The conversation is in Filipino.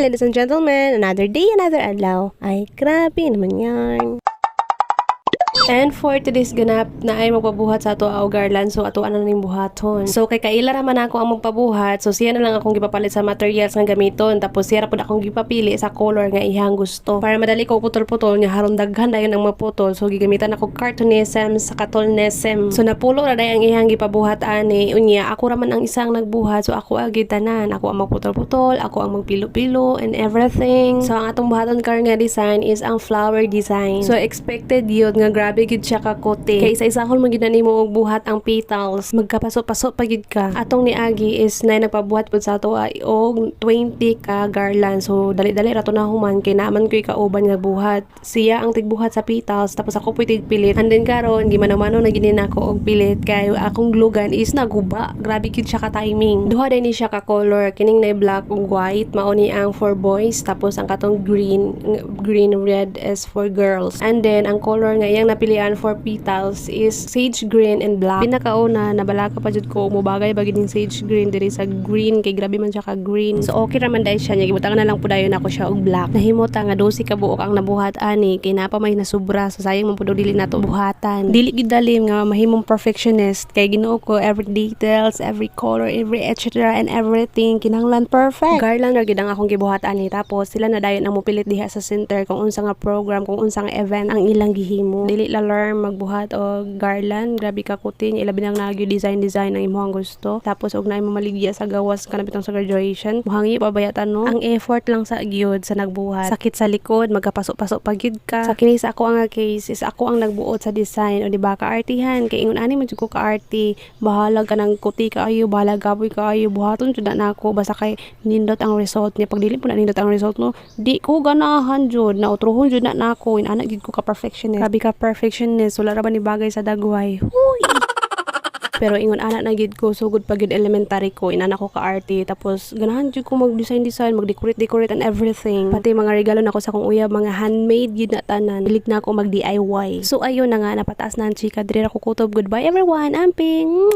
ladies and gentlemen, another day, another adlaw. Ay, grabe naman yan. And for today's ganap na ay magpabuhat sa ato ang garland, so ato ano ning buhaton. So kay kaila raman ako ang magpabuhat, so siya na lang akong gipapalit sa materials nga gamiton, tapos siya ra pud akong gipapili sa color nga ihang gusto. Para madali ko putol-putol nya haron daghan dayon ang maputol, so gigamitan ako cartoonism sa katolnesem. So napulo ra day ang ihang gipabuhat ani, unya ako raman ang isang nagbuhat, so ako agid tanan, ako ang magputol-putol, ako ang magpilo-pilo and everything. So ang atong buhaton karon nga design is ang flower design. So expected yun nga grabe gid siya ka kote. Kay isa-isa kon magid nimo og buhat ang petals, magkapaso-paso pa gid ka. Atong ni Agi is na nagpabuhat pud sa ato ay og 20 ka garland. So dali-dali ra to na human kay naman ko'y kauban nga buhat. Siya ang tigbuhat sa petals tapos ako puy tigpilit. And then karon di mano-mano na ginin ako og pilit kay akong glue gun is naguba. Grabe gid siya ka timing. Duha din ni siya ka color, kining na black ug white, mao ni ang for boys, tapos ang katong green red is for girls. And then ang color nga iyang napilian for petals is sage green and black. Pinakauna nabalaka pa jud ko mubagay bagid ning sage green diri sa green kay grabe man siya ka green. So okay ra man dai siya nya gibutangan na lang pudayon ako siya og black. Nahimota nga 12 ka buok ang nabuhat ani kay napa may nasubra sa sayang man pud dili nato buhatan. Dili gid dalim nga mahimong perfectionist kay Ginoo ko every details, every color, every etc and everything kinahanglan perfect. Garland ra gid ang akong gibuhat ani, tapos sila na dayon ang mopilit diha sa center kung unsa nga program, kung unsa nga event ang ilang gihimo. Dili la learn magbuhat o garland, grabe ka kutin ilabi nang nagyo design ang imong gusto, tapos og naay mamaligya sa gawas kanabitong sa graduation muhangi pabayatan no. Ang effort lang sa gyud sa nagbuhat, sakit sa likod, magkapaso-paso pa gyud ka. Sa kini sa ako ang case is ako ang nagbuot sa design, o di ba kaartihan kay ingon ani man jud ko kaarti, bahala ka nang kuti kaayo, bahala gaboy kaayo, buhaton jud na ako basta kay nindot ang result niya. Pag dili po na nindot ang result no, di ko ganahan jud na utrohon jud na nako, inaana gid ko ka perfectionist. Grabe ka perfectionist, wala ra ba ni bagay sa dagway. Huy. Pero ingon anak na gid ko, sugod pa gid elementary ko, inana ko ka-arte, tapos ganahan jud ko mag-design, mag-decorate and everything. Pati mga regalo nako sa akong uyab, mga handmade gid na tanan. Hilig na ako mag-DIY. So ayun na nga, napataas na ang chika, diri ra ko kutob. Goodbye everyone, amping.